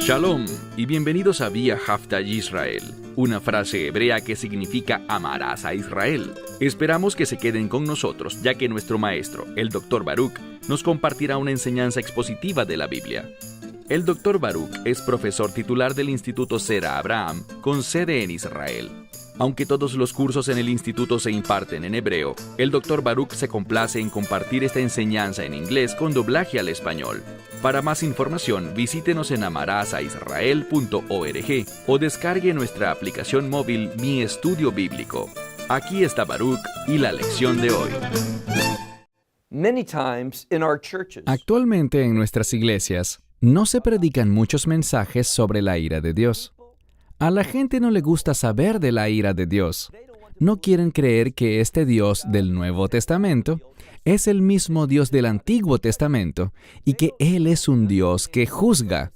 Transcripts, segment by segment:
Shalom y bienvenidos a Vía Hafta Yisrael, una frase hebrea que significa amarás a Israel. Esperamos que se queden con nosotros, ya que nuestro maestro, el Dr. Baruch, nos compartirá una enseñanza expositiva de la Biblia. El Dr. Baruch es profesor titular del Instituto Zera Abraham, con sede en Israel. Aunque todos los cursos en el instituto se imparten en hebreo, el Dr. Baruch se complace en compartir esta enseñanza en inglés con doblaje al español. Para más información, visítenos en amarasaisrael.org o descargue nuestra aplicación móvil Mi Estudio Bíblico. Aquí está Baruch y la lección de hoy. Actualmente en nuestras iglesias no se predican muchos mensajes sobre la ira de Dios. A la gente no le gusta saber de la ira de Dios. No quieren creer que este Dios del Nuevo Testamento es el mismo Dios del Antiguo Testamento y que Él es un Dios que juzga.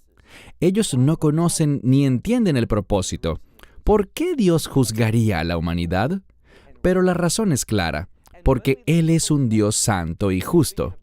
Ellos no conocen ni entienden el propósito. ¿Por qué Dios juzgaría a la humanidad? Pero la razón es clara, porque Él es un Dios santo y justo.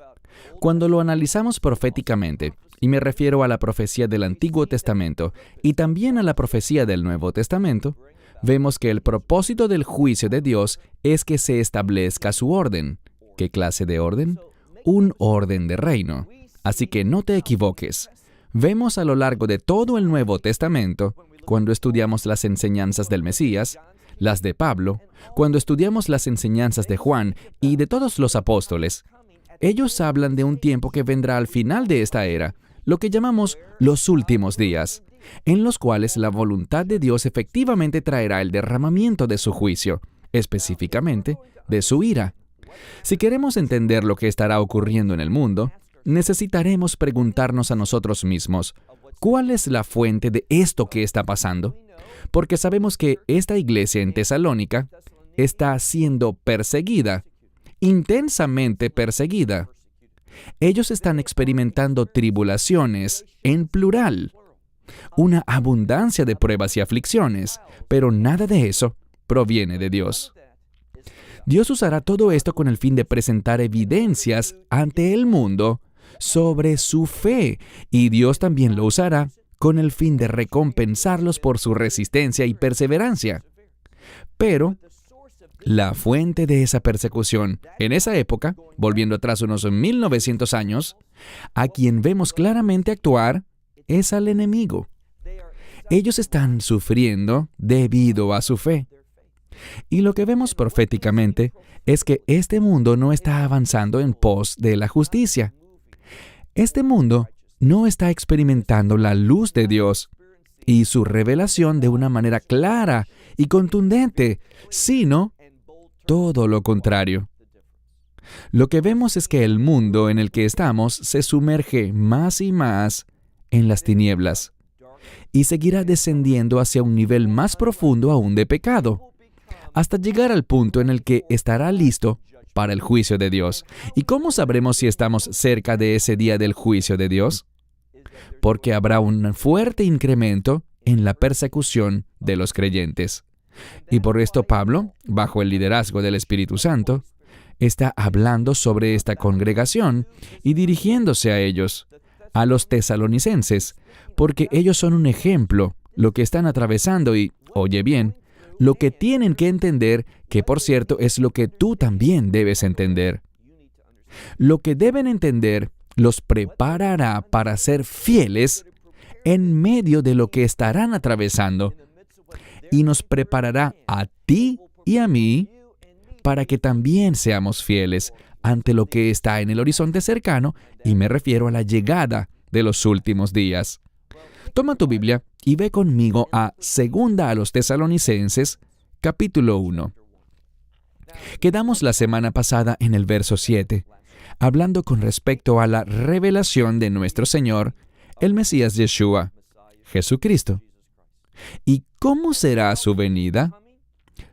Cuando lo analizamos proféticamente, y me refiero a la profecía del Antiguo Testamento y también a la profecía del Nuevo Testamento, vemos que el propósito del juicio de Dios es que se establezca su orden. ¿Qué clase de orden? Un orden de reino. Así que no te equivoques. Vemos a lo largo de todo el Nuevo Testamento, cuando estudiamos las enseñanzas del Mesías, las de Pablo, cuando estudiamos las enseñanzas de Juan y de todos los apóstoles, ellos hablan de un tiempo que vendrá al final de esta era, lo que llamamos los últimos días, en los cuales la voluntad de Dios efectivamente traerá el derramamiento de su juicio, específicamente de su ira. Si queremos entender lo que estará ocurriendo en el mundo, necesitaremos preguntarnos a nosotros mismos, ¿cuál es la fuente de esto que está pasando? Porque sabemos que esta iglesia en Tesalónica está siendo perseguida, intensamente perseguida. Ellos están experimentando tribulaciones en plural, una abundancia de pruebas y aflicciones, pero nada de eso proviene de Dios. Dios usará todo esto con el fin de presentar evidencias ante el mundo sobre su fe, y Dios también lo usará con el fin de recompensarlos por su resistencia y perseverancia. Pero la fuente de esa persecución, en esa época, volviendo atrás unos 1900 años, a quien vemos claramente actuar, es al enemigo. Ellos están sufriendo debido a su fe. Y lo que vemos proféticamente es que este mundo no está avanzando en pos de la justicia. Este mundo no está experimentando la luz de Dios y su revelación de una manera clara y contundente, sino todo lo contrario. Lo que vemos es que el mundo en el que estamos se sumerge más y más en las tinieblas y seguirá descendiendo hacia un nivel más profundo aún de pecado, hasta llegar al punto en el que estará listo para el juicio de Dios. ¿Y cómo sabremos si estamos cerca de ese día del juicio de Dios? Porque habrá un fuerte incremento en la persecución de los creyentes. Y por esto Pablo, bajo el liderazgo del Espíritu Santo, está hablando sobre esta congregación y dirigiéndose a ellos, a los tesalonicenses, porque ellos son un ejemplo, lo que están atravesando y, oye bien, lo que tienen que entender, que por cierto es lo que tú también debes entender. Lo que deben entender los preparará para ser fieles en medio de lo que estarán atravesando, y nos preparará a ti y a mí para que también seamos fieles ante lo que está en el horizonte cercano, y me refiero a la llegada de los últimos días. Toma tu Biblia y ve conmigo a 2 a los Tesalonicenses, capítulo 1. Quedamos la semana pasada en el verso 7, hablando con respecto a la revelación de nuestro Señor, el Mesías Yeshua, Jesucristo. ¿Y cómo será su venida?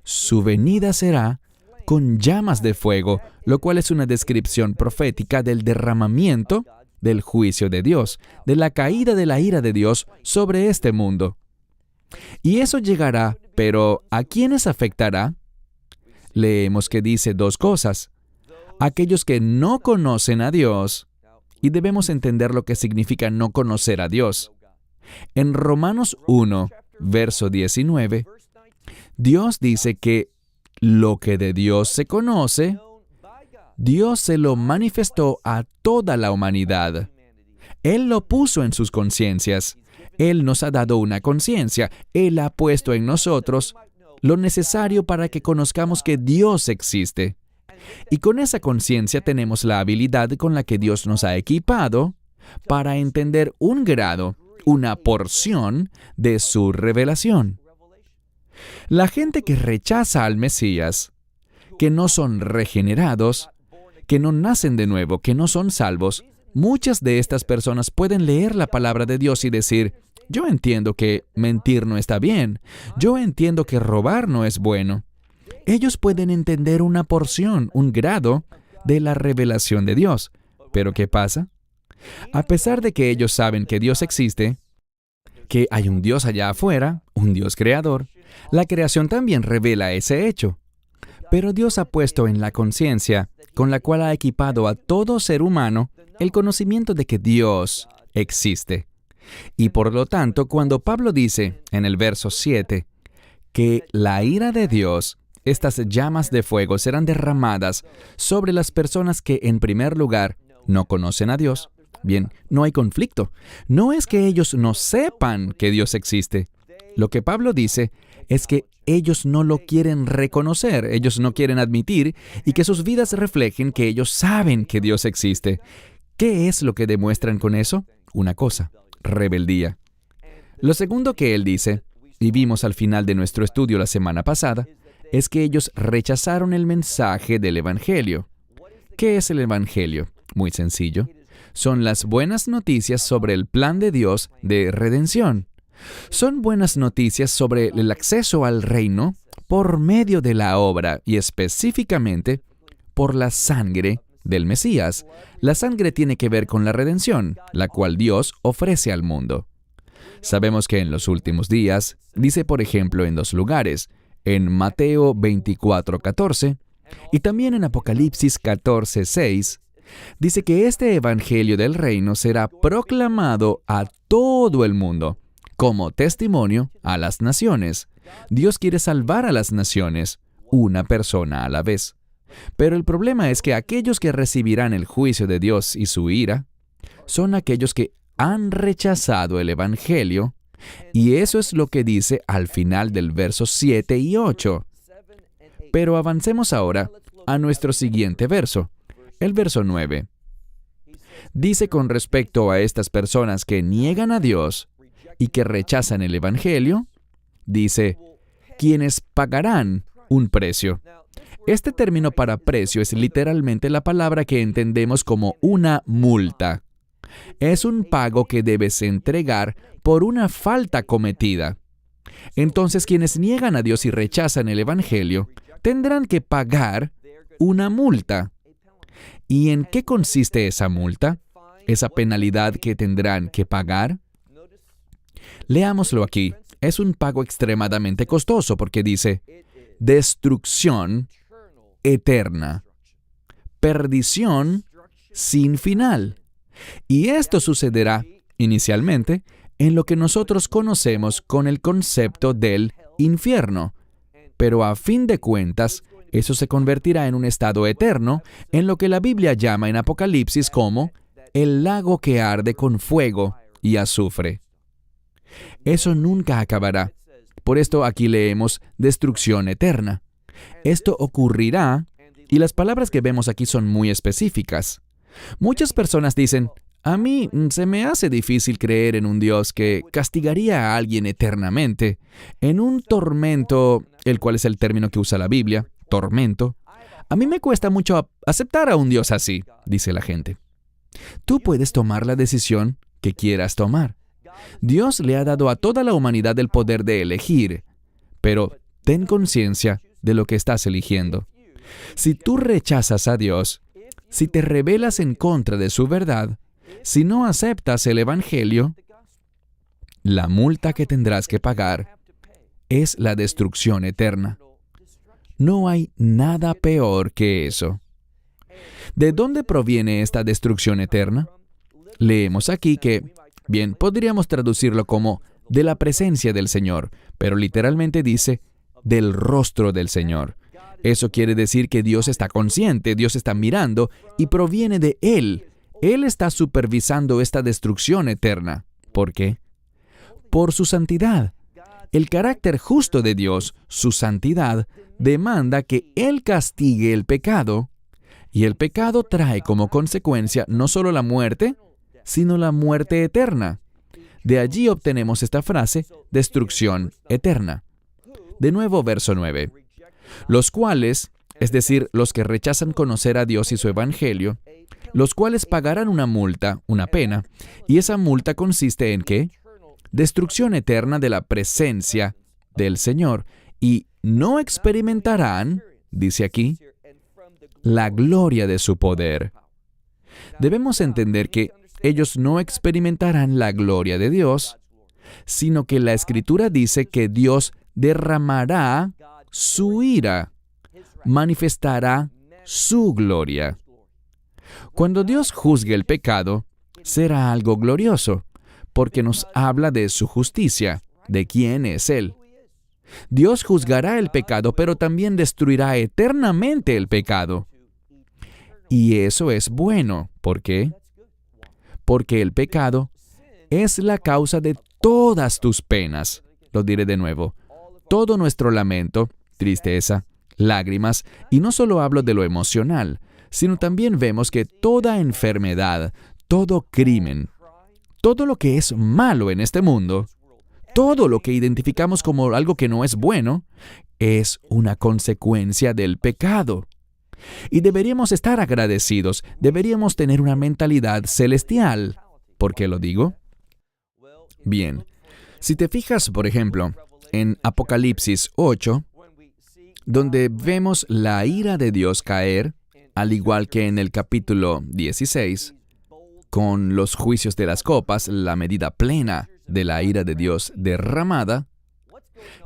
Su venida será con llamas de fuego, lo cual es una descripción profética del derramamiento del juicio de Dios, de la caída de la ira de Dios sobre este mundo. Y eso llegará, pero ¿a quiénes afectará? Leemos que dice dos cosas: aquellos que no conocen a Dios, y debemos entender lo que significa no conocer a Dios. En Romanos 1, verso 19, Dios dice que lo que de Dios se conoce, Dios se lo manifestó a toda la humanidad. Él lo puso en sus conciencias. Él nos ha dado una conciencia. Él ha puesto en nosotros lo necesario para que conozcamos que Dios existe. Y con esa conciencia tenemos la habilidad con la que Dios nos ha equipado para entender un grado, una porción de su revelación. La gente que rechaza al Mesías, que no son regenerados, que no nacen de nuevo, que no son salvos, muchas de estas personas pueden leer la palabra de Dios y decir, yo entiendo que mentir no está bien, yo entiendo que robar no es bueno. Ellos pueden entender una porción, un grado de la revelación de Dios. ¿Pero qué pasa? A pesar de que ellos saben que Dios existe, que hay un Dios allá afuera, un Dios creador, la creación también revela ese hecho. Pero Dios ha puesto en la conciencia, con la cual ha equipado a todo ser humano, el conocimiento de que Dios existe. Y por lo tanto, cuando Pablo dice en el verso 7 que la ira de Dios, estas llamas de fuego serán derramadas sobre las personas que, en primer lugar, no conocen a Dios. Bien, no hay conflicto. No es que ellos no sepan que Dios existe. Lo que Pablo dice es que ellos no lo quieren reconocer, ellos no quieren admitir y que sus vidas reflejen que ellos saben que Dios existe. ¿Qué es lo que demuestran con eso? Una cosa, rebeldía. Lo segundo que él dice, y vimos al final de nuestro estudio la semana pasada, es que ellos rechazaron el mensaje del Evangelio. ¿Qué es el Evangelio? Muy sencillo. Son las buenas noticias sobre el plan de Dios de redención. Son buenas noticias sobre el acceso al reino por medio de la obra y específicamente por la sangre del Mesías. La sangre tiene que ver con la redención, la cual Dios ofrece al mundo. Sabemos que en los últimos días, dice por ejemplo en 2 lugares, en Mateo 24:14 y también en Apocalipsis 14:6, dice que este evangelio del reino será proclamado a todo el mundo como testimonio a las naciones. Dios quiere salvar a las naciones, una persona a la vez. Pero el problema es que aquellos que recibirán el juicio de Dios y su ira son aquellos que han rechazado el evangelio, y eso es lo que dice al final del verso 7 y 8. Pero avancemos ahora a nuestro siguiente verso, el verso 9. Dice con respecto a estas personas que niegan a Dios y que rechazan el evangelio, dice, quienes pagarán un precio. Este término para precio es literalmente la palabra que entendemos como una multa. Es un pago que debes entregar por una falta cometida. Entonces, quienes niegan a Dios y rechazan el evangelio, tendrán que pagar una multa. ¿Y en qué consiste esa multa? ¿Esa penalidad que tendrán que pagar? Leámoslo aquí. Es un pago extremadamente costoso porque dice, destrucción eterna, perdición sin final. Y esto sucederá, inicialmente, en lo que nosotros conocemos con el concepto del infierno. Pero a fin de cuentas, eso se convertirá en un estado eterno, en lo que la Biblia llama en Apocalipsis como el lago que arde con fuego y azufre. Eso nunca acabará. Por esto aquí leemos destrucción eterna. Esto ocurrirá, y las palabras que vemos aquí son muy específicas. Muchas personas dicen, a mí se me hace difícil creer en un Dios que castigaría a alguien eternamente, en un tormento, el cual es el término que usa la Biblia, tormento. A mí me cuesta mucho aceptar a un Dios así, dice la gente. Tú puedes tomar la decisión que quieras tomar. Dios le ha dado a toda la humanidad el poder de elegir, pero ten conciencia de lo que estás eligiendo. Si tú rechazas a Dios, si te rebelas en contra de su verdad, si no aceptas el Evangelio, la multa que tendrás que pagar es la destrucción eterna. No hay nada peor que eso. ¿De dónde proviene esta destrucción eterna? Leemos aquí que Bien, podríamos traducirlo como de la presencia del Señor, pero literalmente dice del rostro del Señor. Eso quiere decir que Dios está consciente, Dios está mirando y proviene de Él. Él está supervisando esta destrucción eterna. ¿Por qué? Por su santidad. El carácter justo de Dios, su santidad, demanda que Él castigue el pecado, y el pecado trae como consecuencia no solo la muerte, sino la muerte eterna. De allí obtenemos esta frase, destrucción eterna. De nuevo, verso 9. Los cuales, es decir, los que rechazan conocer a Dios y su evangelio, los cuales pagarán una multa, una pena, y esa multa consiste en ¿qué? Destrucción eterna de la presencia del Señor, y no experimentarán, dice aquí, la gloria de su poder. Debemos entender que ellos no experimentarán la gloria de Dios, sino que la Escritura dice que Dios derramará su ira, manifestará su gloria. Cuando Dios juzgue el pecado, será algo glorioso, porque nos habla de su justicia, de quién es Él. Dios juzgará el pecado, pero también destruirá eternamente el pecado. Y eso es bueno. ¿Por qué? Porque el pecado es la causa de todas tus penas. Lo diré de nuevo. Todo nuestro lamento, tristeza, lágrimas, y no solo hablo de lo emocional, sino también vemos que toda enfermedad, todo crimen, todo lo que es malo en este mundo, todo lo que identificamos como algo que no es bueno, es una consecuencia del pecado. Y deberíamos estar agradecidos, deberíamos tener una mentalidad celestial. ¿Por qué lo digo? Bien, si te fijas, por ejemplo, en Apocalipsis 8, donde vemos la ira de Dios caer, al igual que en el capítulo 16, con los juicios de las copas, la medida plena de la ira de Dios derramada,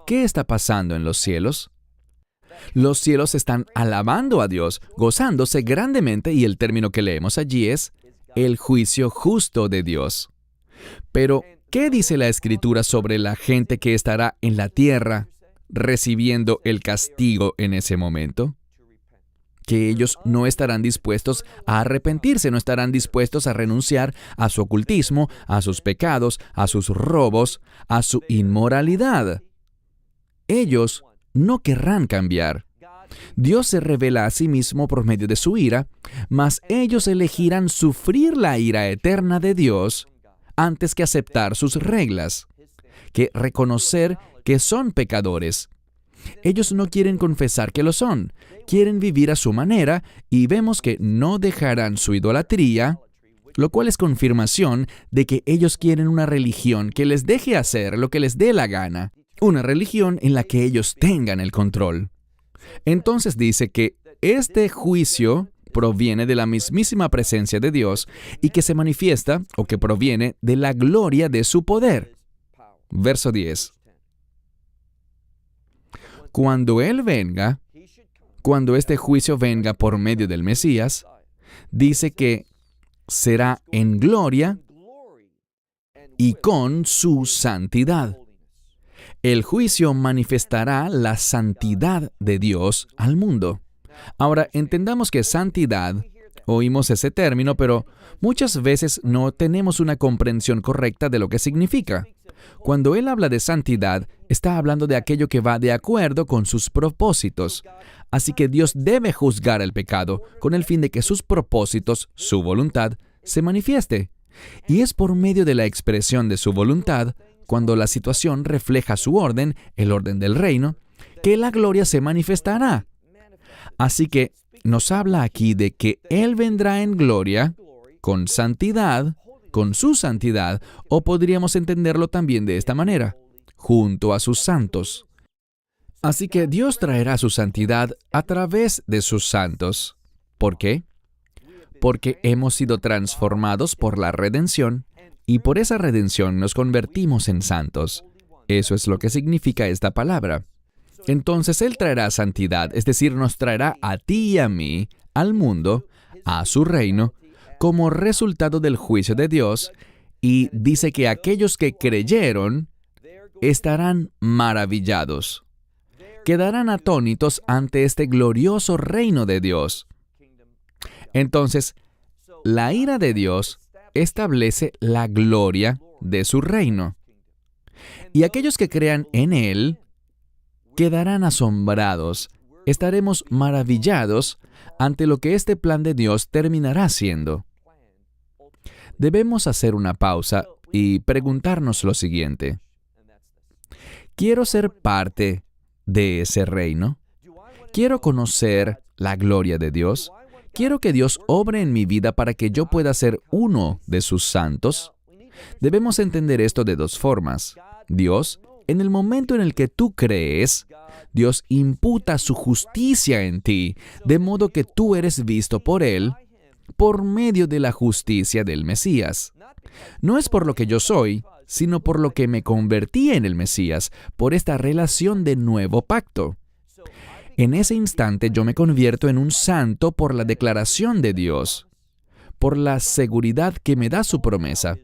¿qué está pasando en los cielos? Los cielos están alabando a Dios, gozándose grandemente, y el término que leemos allí es el juicio justo de Dios. Pero, ¿qué dice la Escritura sobre la gente que estará en la tierra recibiendo el castigo en ese momento? Que ellos no estarán dispuestos a arrepentirse, no estarán dispuestos a renunciar a su ocultismo, a sus pecados, a sus robos, a su inmoralidad. Ellos no querrán cambiar. Dios se revela a sí mismo por medio de su ira, mas ellos elegirán sufrir la ira eterna de Dios antes que aceptar sus reglas, que reconocer que son pecadores. Ellos no quieren confesar que lo son, quieren vivir a su manera, y vemos que no dejarán su idolatría, lo cual es confirmación de que ellos quieren una religión que les deje hacer lo que les dé la gana, una religión en la que ellos tengan el control. Entonces dice que este juicio proviene de la mismísima presencia de Dios y que se manifiesta o que proviene de la gloria de su poder. Verso 10. Cuando Él venga, cuando este juicio venga por medio del Mesías, dice que será en gloria y con su santidad. El juicio manifestará la santidad de Dios al mundo. Ahora, entendamos que santidad, oímos ese término, pero muchas veces no tenemos una comprensión correcta de lo que significa. Cuando Él habla de santidad, está hablando de aquello que va de acuerdo con sus propósitos. Así que Dios debe juzgar el pecado con el fin de que sus propósitos, su voluntad, se manifieste. Y es por medio de la expresión de su voluntad, cuando la situación refleja su orden, el orden del reino, que la gloria se manifestará. Así que nos habla aquí de que Él vendrá en gloria, con santidad, con su santidad, o podríamos entenderlo también de esta manera, junto a sus santos. Así que Dios traerá su santidad a través de sus santos. ¿Por qué? Porque hemos sido transformados por la redención, y por esa redención nos convertimos en santos. Eso es lo que significa esta palabra. Entonces Él traerá santidad, es decir, nos traerá a ti y a mí, al mundo, a su reino, como resultado del juicio de Dios, Y dice que aquellos que creyeron estarán maravillados. Quedarán atónitos ante este glorioso reino de Dios. Entonces, la ira de Dios establece la gloria de su reino. Y aquellos que crean en Él quedarán asombrados. Estaremos maravillados ante lo que este plan de Dios terminará siendo. Debemos hacer una pausa y preguntarnos lo siguiente. ¿Quiero ser parte de ese reino? ¿Quiero conocer la gloria de Dios? ¿Quiero que Dios obre en mi vida para que yo pueda ser uno de sus santos? Debemos entender esto de dos formas. Dios, en el momento en el que tú crees, Dios imputa su justicia en ti, de modo que tú eres visto por Él por medio de la justicia del Mesías. No es por lo que yo soy, sino por lo que me convertí en el Mesías, por esta relación de nuevo pacto. En ese instante yo me convierto en un santo por la declaración de Dios, por la seguridad que me da su promesa.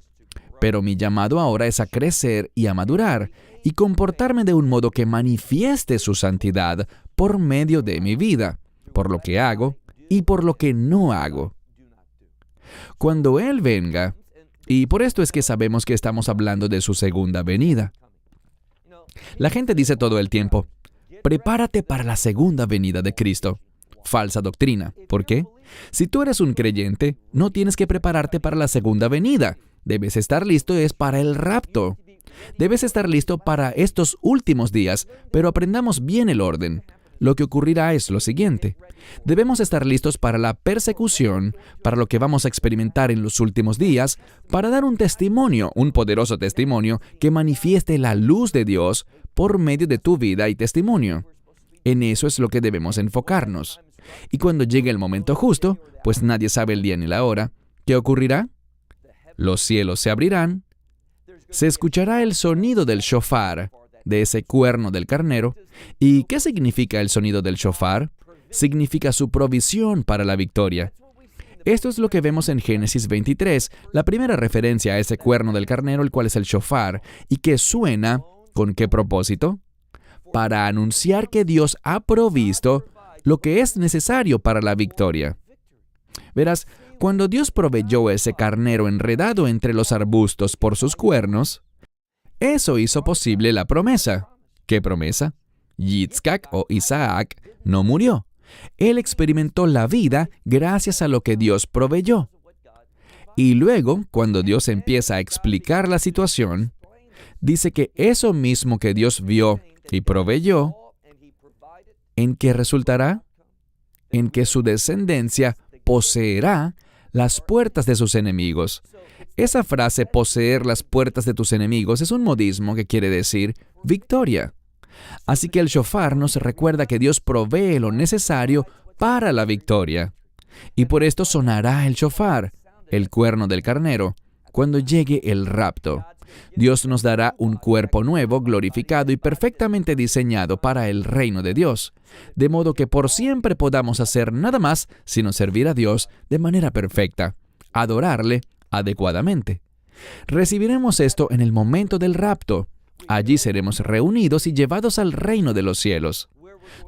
Pero mi llamado ahora es a crecer y a madurar, y comportarme de un modo que manifieste su santidad por medio de mi vida, por lo que hago y por lo que no hago. Cuando Él venga, y por esto es que sabemos que estamos hablando de su segunda venida. La gente dice todo el tiempo, prepárate para la segunda venida de Cristo. Falsa doctrina. ¿Por qué? Si tú eres un creyente, no tienes que prepararte para la segunda venida. Debes estar listo es para el rapto. Debes estar listo para estos últimos días, pero aprendamos bien el orden. Lo que ocurrirá es lo siguiente. Debemos estar listos para la persecución, para lo que vamos a experimentar en los últimos días, para dar un testimonio, un poderoso testimonio que manifieste la luz de Dios por medio de tu vida y testimonio. En eso es lo que debemos enfocarnos. Y cuando llegue el momento justo, pues nadie sabe el día ni la hora, ¿qué ocurrirá? Los cielos se abrirán, se escuchará el sonido del shofar, de ese cuerno del carnero. ¿Y qué significa el sonido del shofar? Significa su provisión para la victoria. Esto es lo que vemos en Génesis 23, la primera referencia a ese cuerno del carnero, el cual es el shofar, y que suena, ¿con qué propósito? Para anunciar que Dios ha provisto lo que es necesario para la victoria. Verás, cuando Dios proveyó ese carnero enredado entre los arbustos por sus cuernos, eso hizo posible la promesa. ¿Qué promesa? Yitzhak o Isaac no murió. Él experimentó la vida gracias a lo que Dios proveyó. Y luego, cuando Dios empieza a explicar la situación, dice que eso mismo que Dios vio y proveyó, ¿en qué resultará? En que su descendencia poseerá las puertas de sus enemigos. Esa frase, poseer las puertas de tus enemigos, es un modismo que quiere decir victoria. Así que el shofar nos recuerda que Dios provee lo necesario para la victoria. Y por esto sonará el shofar, el cuerno del carnero, cuando llegue el rapto. Dios nos dará un cuerpo nuevo, glorificado y perfectamente diseñado para el reino de Dios, de modo que por siempre podamos hacer nada más sino servir a Dios de manera perfecta, adorarle adecuadamente. Recibiremos esto en el momento del rapto. Allí seremos reunidos y llevados al reino de los cielos,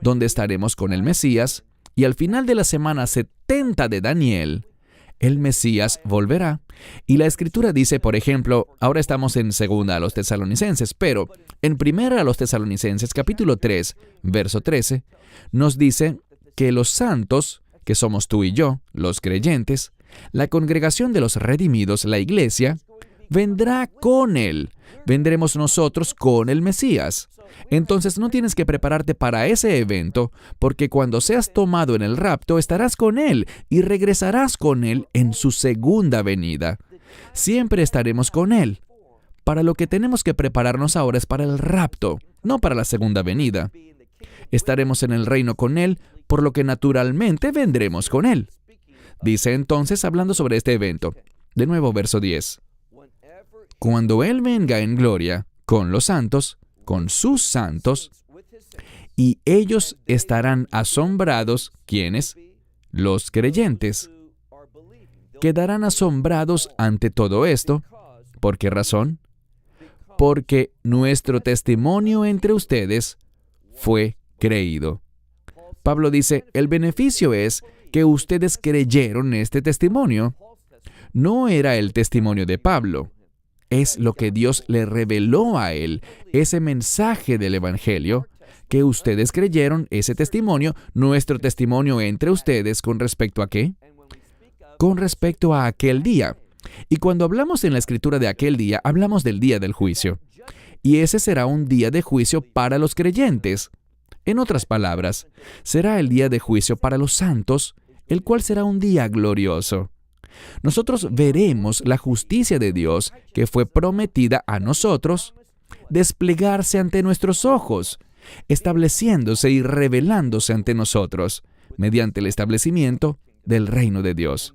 donde estaremos con el Mesías, y al final de la semana 70 de Daniel, el Mesías volverá. Y la Escritura dice, por ejemplo, ahora estamos en 2 a los Tesalonicenses, pero en 1 a los Tesalonicenses, capítulo 3, verso 13, nos dice que los santos, que somos tú y yo, los creyentes, la congregación de los redimidos, la iglesia, vendrá con Él. Vendremos nosotros con el Mesías. Entonces no tienes que prepararte para ese evento, porque cuando seas tomado en el rapto estarás con Él y regresarás con Él en su segunda venida. Siempre estaremos con Él. Para lo que tenemos que prepararnos ahora es para el rapto, no para la segunda venida. Estaremos en el reino con Él, por lo que naturalmente vendremos con Él. Dice entonces, hablando sobre este evento, de nuevo verso 10. Cuando Él venga en gloria con los santos, con sus santos, y ellos estarán asombrados, ¿quiénes? Los creyentes. Quedarán asombrados ante todo esto, ¿Por qué razón? Porque nuestro testimonio entre ustedes fue creído. Pablo dice, el beneficio es que ustedes creyeron este testimonio. No era el testimonio de Pablo. Es lo que Dios le reveló a él, ese mensaje del Evangelio, que ustedes creyeron ese testimonio, nuestro testimonio entre ustedes, ¿con respecto a qué? Con respecto a aquel día. Y cuando hablamos en la Escritura de aquel día, hablamos del día del juicio. Y ese será un día de juicio para los creyentes. En otras palabras, será el día de juicio para los santos, el cual será un día glorioso. Nosotros veremos la justicia de Dios que fue prometida a nosotros desplegarse ante nuestros ojos, estableciéndose y revelándose ante nosotros mediante el establecimiento del reino de Dios.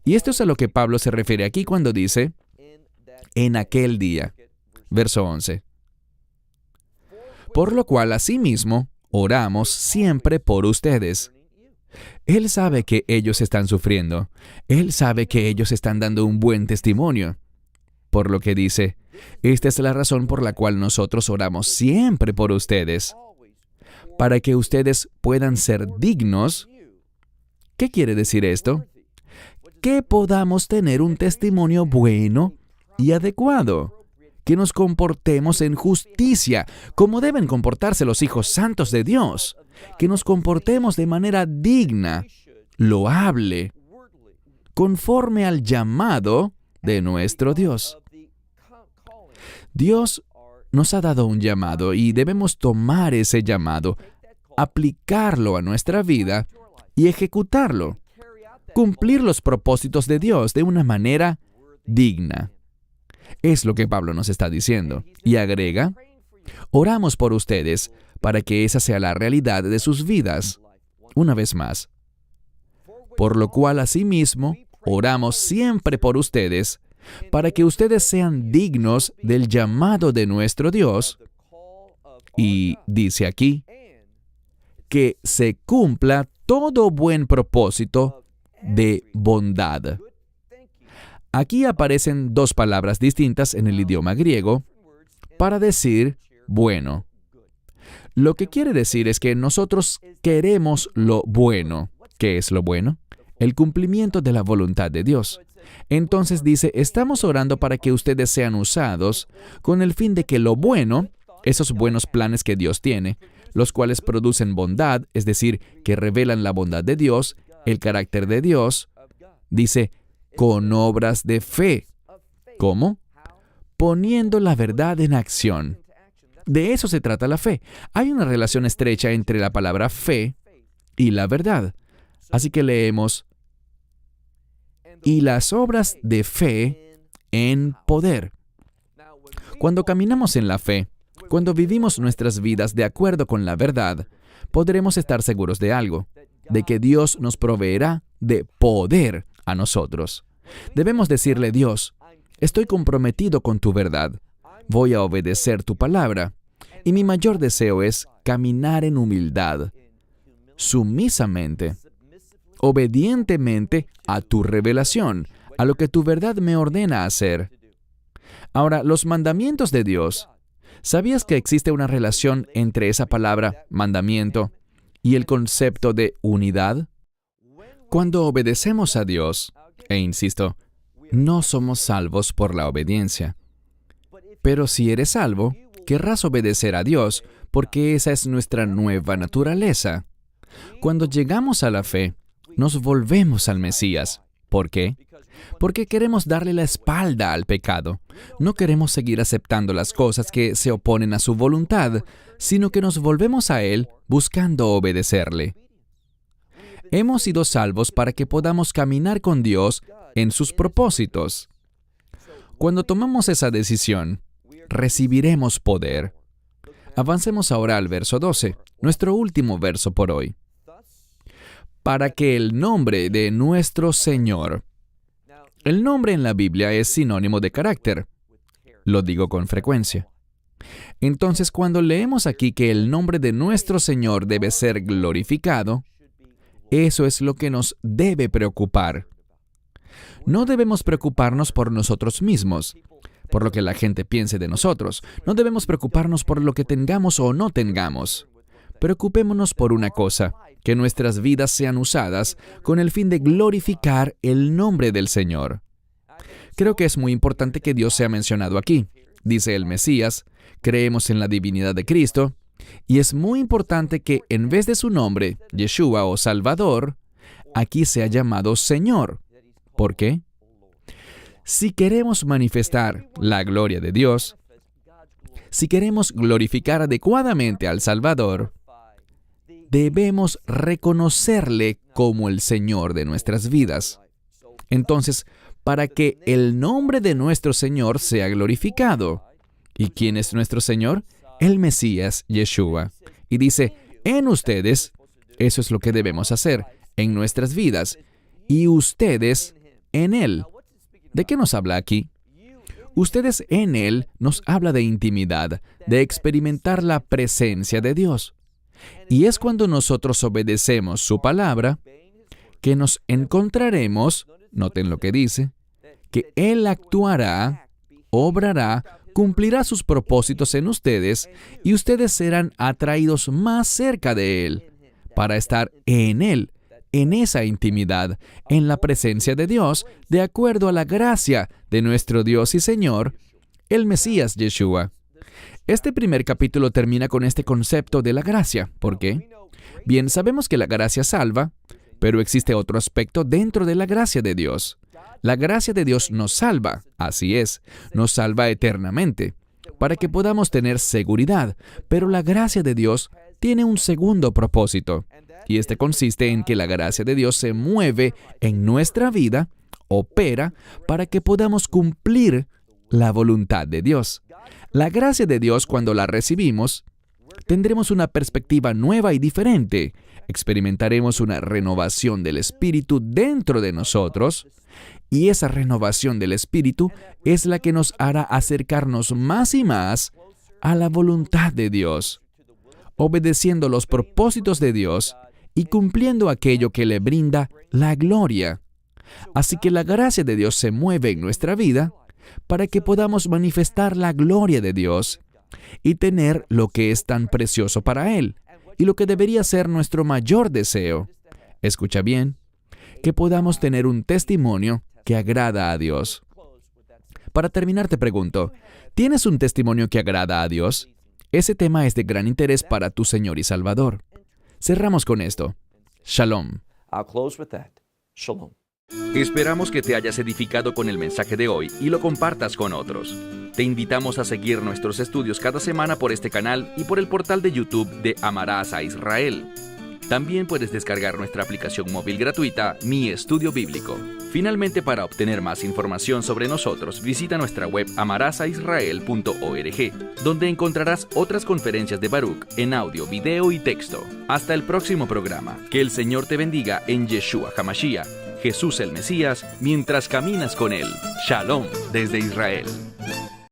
Y esto es a lo que Pablo se refiere aquí cuando dice, en aquel día. Verso 11. Por lo cual, asimismo, oramos siempre por ustedes. Él sabe que ellos están sufriendo. Él sabe que ellos están dando un buen testimonio. Por lo que dice, esta es la razón por la cual nosotros oramos siempre por ustedes, para que ustedes puedan ser dignos. ¿Qué quiere decir esto? Que podamos tener un testimonio bueno y adecuado, que nos comportemos en justicia, como deben comportarse los hijos santos de Dios, que nos comportemos de manera digna, loable, conforme al llamado de nuestro Dios. Dios nos ha dado un llamado y debemos tomar ese llamado, aplicarlo a nuestra vida y ejecutarlo, cumplir los propósitos de Dios de una manera digna. Es lo que Pablo nos está diciendo. Y agrega, oramos por ustedes para que esa sea la realidad de sus vidas. Una vez más. Por lo cual, asimismo, oramos siempre por ustedes, para que ustedes sean dignos del llamado de nuestro Dios. Y dice aquí, que se cumpla todo buen propósito de bondad. Aquí aparecen dos palabras distintas en el idioma griego para decir bueno. Lo que quiere decir es que nosotros queremos lo bueno. ¿Qué es lo bueno? El cumplimiento de la voluntad de Dios. Entonces dice, estamos orando para que ustedes sean usados con el fin de que lo bueno, esos buenos planes que Dios tiene, los cuales producen bondad, es decir, que revelan la bondad de Dios, el carácter de Dios, dice, con obras de fe. ¿Cómo? Poniendo la verdad en acción. De eso se trata la fe. Hay una relación estrecha entre la palabra fe y la verdad. Así que leemos, y las obras de fe en poder. Cuando caminamos en la fe, cuando vivimos nuestras vidas de acuerdo con la verdad, podremos estar seguros de algo, de que Dios nos proveerá de poder a nosotros. Debemos decirle, Dios, estoy comprometido con tu verdad, voy a obedecer tu palabra, y mi mayor deseo es caminar en humildad, sumisamente, obedientemente a tu revelación, a lo que tu verdad me ordena hacer. Ahora, los mandamientos de Dios, ¿sabías que existe una relación entre esa palabra, mandamiento, y el concepto de unidad? Cuando obedecemos a Dios, e insisto, no somos salvos por la obediencia. Pero si eres salvo, querrás obedecer a Dios, porque esa es nuestra nueva naturaleza. Cuando llegamos a la fe, nos volvemos al Mesías. ¿Por qué? Porque queremos darle la espalda al pecado. No queremos seguir aceptando las cosas que se oponen a su voluntad, sino que nos volvemos a Él buscando obedecerle. Hemos sido salvos para que podamos caminar con Dios en sus propósitos. Cuando tomamos esa decisión, recibiremos poder. Avancemos ahora al verso 12, nuestro último verso por hoy. Para que el nombre de nuestro Señor. El nombre en la Biblia es sinónimo de carácter. Lo digo con frecuencia. Entonces, cuando leemos aquí que el nombre de nuestro Señor debe ser glorificado, eso es lo que nos debe preocupar. No debemos preocuparnos por nosotros mismos, por lo que la gente piense de nosotros. No debemos preocuparnos por lo que tengamos o no tengamos. Preocupémonos por una cosa, que nuestras vidas sean usadas con el fin de glorificar el nombre del Señor. Creo que es muy importante que Dios sea mencionado aquí. Dice el Mesías, creemos en la divinidad de Cristo, y es muy importante que en vez de su nombre, Yeshua o Salvador, aquí sea llamado Señor. ¿Por qué? Si queremos manifestar la gloria de Dios, si queremos glorificar adecuadamente al Salvador, debemos reconocerle como el Señor de nuestras vidas. Entonces, para que el nombre de nuestro Señor sea glorificado. ¿Y quién es nuestro Señor? El Mesías, Yeshua. Y dice, en ustedes, eso es lo que debemos hacer, en nuestras vidas, y ustedes en Él. ¿De qué nos habla aquí? Ustedes en Él nos habla de intimidad, de experimentar la presencia de Dios. Y es cuando nosotros obedecemos su palabra que nos encontraremos, noten lo que dice, que Él actuará, obrará, cumplirá sus propósitos en ustedes y ustedes serán atraídos más cerca de Él para estar en Él, en esa intimidad, en la presencia de Dios, de acuerdo a la gracia de nuestro Dios y Señor, el Mesías Yeshua. Este primer capítulo termina con este concepto de la gracia. ¿Por qué? Bien, sabemos que la gracia salva, pero existe otro aspecto dentro de la gracia de Dios. La gracia de Dios nos salva, así es, nos salva eternamente, para que podamos tener seguridad, pero la gracia de Dios tiene un segundo propósito, y este consiste en que la gracia de Dios se mueve en nuestra vida, opera, para que podamos cumplir la voluntad de Dios. La gracia de Dios, cuando la recibimos, tendremos una perspectiva nueva y diferente. Experimentaremos una renovación del Espíritu dentro de nosotros, y esa renovación del Espíritu es la que nos hará acercarnos más y más a la voluntad de Dios, obedeciendo los propósitos de Dios y cumpliendo aquello que le brinda la gloria. Así que la gracia de Dios se mueve en nuestra vida para que podamos manifestar la gloria de Dios y tener lo que es tan precioso para Él y lo que debería ser nuestro mayor deseo. Escucha bien, que podamos tener un testimonio que agrada a Dios. Para terminar, te pregunto, ¿tienes un testimonio que agrada a Dios? Ese tema es de gran interés para tu Señor y Salvador. Cerramos con esto. Shalom. I'll close with that. Shalom. Esperamos que te hayas edificado con el mensaje de hoy y lo compartas con otros. Te invitamos a seguir nuestros estudios cada semana por este canal y por el portal de YouTube de Amarás a Israel. También puedes descargar nuestra aplicación móvil gratuita, Mi Estudio Bíblico. Finalmente, para obtener más información sobre nosotros, visita nuestra web amarasaisrael.org, donde encontrarás otras conferencias de Baruch en audio, video y texto. Hasta el próximo programa. Que el Señor te bendiga en Yeshua HaMashiach, Jesús el Mesías, mientras caminas con Él. Shalom desde Israel.